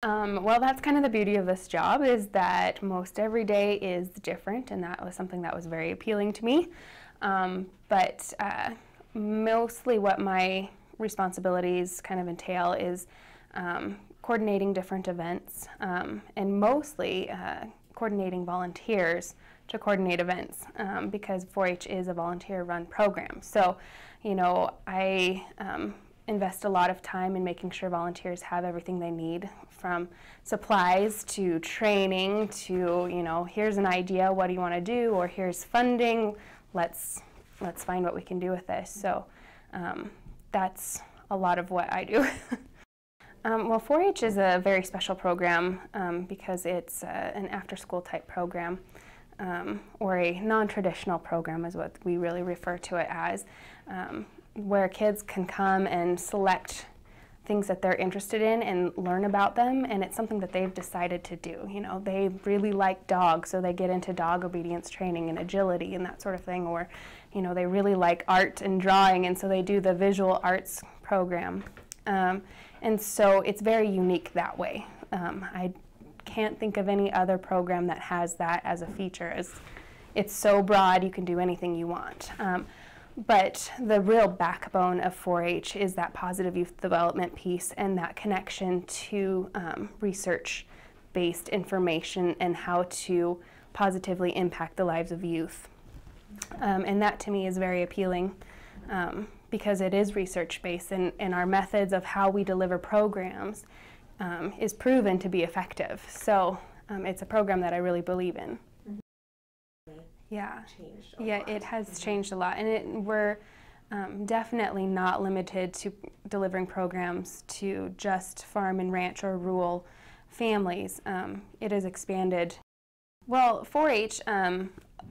Well, that's kind of the beauty of this job, is that most every day is different, and that was something that was very appealing to me. But mostly what my responsibilities kind of entail is coordinating different events, and mostly coordinating volunteers to coordinate events, because 4-H is a volunteer-run program. So, you know, I invest a lot of time in making sure volunteers have everything they need, from supplies to training to, you know, here's an idea, what do you want to do, or here's funding, let's find what we can do with this. So that's a lot of what I do. Well, 4-H is a very special program because it's an after-school type program, or a non-traditional program is what we really refer to it as, where kids can come and select things that they're interested in and learn about them, and it's something that they've decided to do. You know, they really like dogs, so they get into dog obedience training and agility and that sort of thing, or, you know, they really like art and drawing, and so they do the visual arts program. And so it's very unique that way. I can't think of any other program that has that as a feature. It's so broad, you can do anything you want. But the real backbone of 4-H is that positive youth development piece and that connection to research-based information and how to positively impact the lives of youth. And that to me is very appealing, because it is research-based, and our methods of how we deliver programs is proven to be effective. So it's a program that I really believe in. Yeah, it has changed a lot, and we're definitely not limited to delivering programs to just farm and ranch or rural families. It has expanded. Well, 4-H,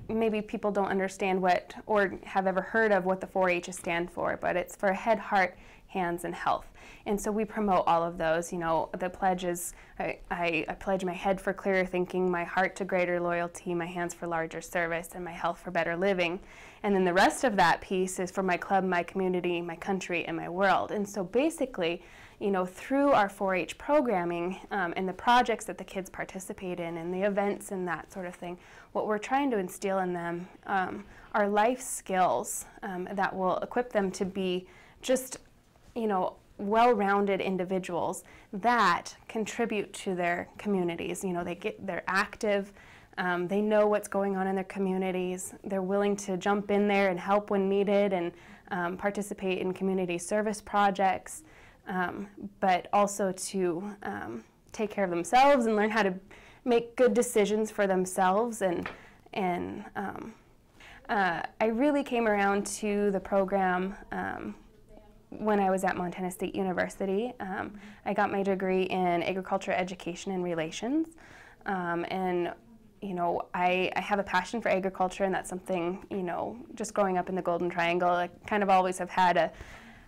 maybe people don't understand what, or have ever heard of what the 4-H's stand for, but it's for head, heart, hands, and health. And so we promote all of those. You know, the pledge is, I pledge my head for clearer thinking, my heart to greater loyalty, my hands for larger service, and my health for better living. And then the rest of that piece is for my club, my community, my country, and my world. And so basically, you know, through our 4-H programming and the projects that the kids participate in and the events and that sort of thing, what we're trying to instill in them are life skills that will equip them to be just, you know, well-rounded individuals that contribute to their communities. You know, they're active, they know what's going on in their communities, they're willing to jump in there and help when needed, and participate in community service projects, but also to take care of themselves and learn how to make good decisions for themselves. And I really came around to the program when I was at Montana State University. I got my degree in agriculture, education, and relations. And, you know, I have a passion for agriculture, and that's something, you know, just growing up in the Golden Triangle, I kind of always have had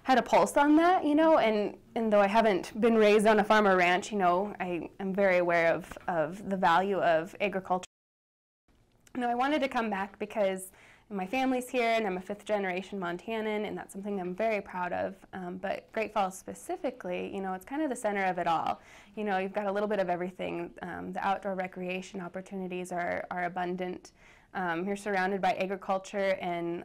a pulse on that, you know, and though I haven't been raised on a farm or ranch, you know, I am very aware of the value of agriculture. You know, I wanted to come back because my family's here, and I'm a 5th-generation Montanan, and that's something I'm very proud of. But Great Falls specifically, you know, it's kind of the center of it all. You know, you've got a little bit of everything. The outdoor recreation opportunities are abundant. You're surrounded by agriculture and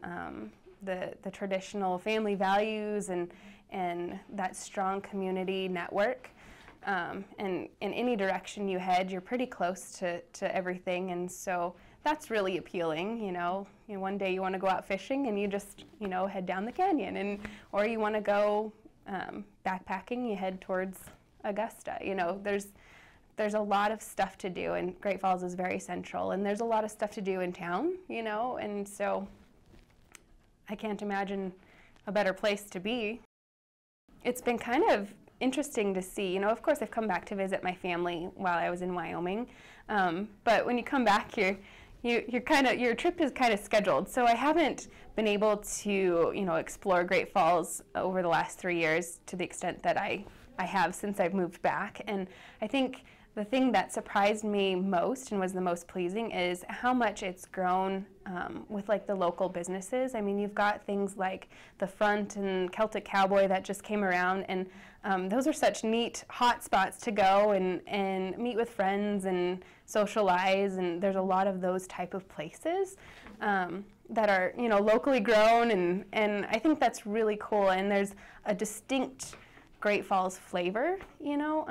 the traditional family values and that strong community network. And in any direction you head, you're pretty close to everything, and so that's really appealing. You know, one day you want to go out fishing and you just, you know, head down the canyon, or you want to go backpacking, you head towards Augusta. You know, there's a lot of stuff to do, and Great Falls is very central, and there's a lot of stuff to do in town, you know, and so I can't imagine a better place to be. It's been kind of interesting to see, you know, of course I've come back to visit my family while I was in Wyoming, but when you come back, your trip is kind of scheduled. So I haven't been able to, you know, explore Great Falls over the last 3 years to the extent that I have since I've moved back. And I think the thing that surprised me most and was the most pleasing is how much it's grown with like the local businesses. I mean, you've got things like the Front and Celtic Cowboy that just came around, and those are such neat hot spots to go and meet with friends and socialize, and there's a lot of those type of places that are, you know, locally grown, and I think that's really cool, and there's a distinct Great Falls flavor, you know.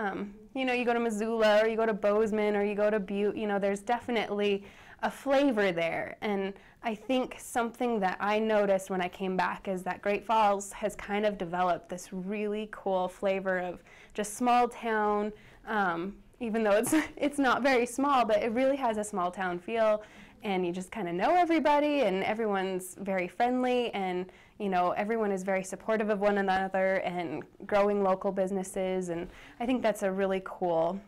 You go to Missoula or you go to Bozeman or you go to Butte, you know, there's definitely a flavor there, and I think something that I noticed when I came back is that Great Falls has kind of developed this really cool flavor of just small town, even though it's not very small, but it really has a small town feel, and you just kind of know everybody, and everyone's very friendly, and you know, everyone is very supportive of one another and growing local businesses, and I think that's a really cool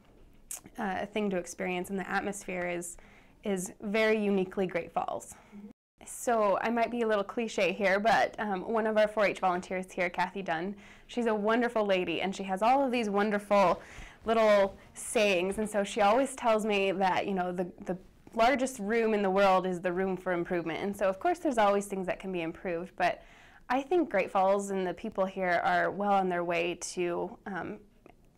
thing to experience, and the atmosphere is very uniquely Great Falls. So I might be a little cliche here, but one of our 4-H volunteers here, Kathy Dunn, she's a wonderful lady, and she has all of these wonderful little sayings, and so she always tells me that, you know, the largest room in the world is the room for improvement, and so of course there's always things that can be improved, but I think Great Falls and the people here are well on their way to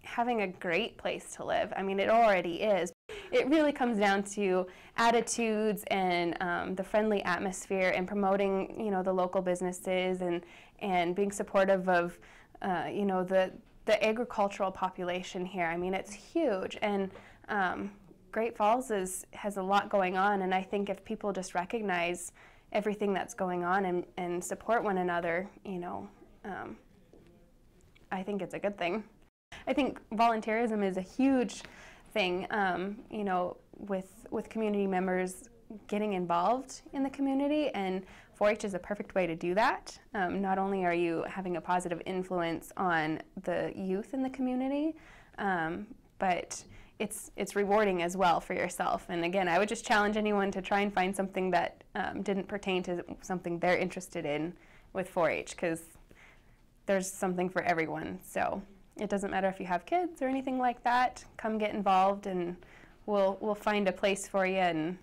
having a great place to live. I mean, it already is. It really comes down to attitudes and the friendly atmosphere and promoting, you know, the local businesses and being supportive of, you know, the agricultural population here. I mean, it's huge, and Great Falls has a lot going on, and I think if people just recognize everything that's going on and support one another, you know, I think it's a good thing. I think volunteerism is a huge thing, you know, with community members getting involved in the community, and 4-H is a perfect way to do that. Not only are you having a positive influence on the youth in the community, but it's rewarding as well for yourself. And again, I would just challenge anyone to try and find something that didn't pertain to something they're interested in with 4-H, because there's something for everyone. So it doesn't matter if you have kids or anything like that. Come get involved, and we'll find a place for you and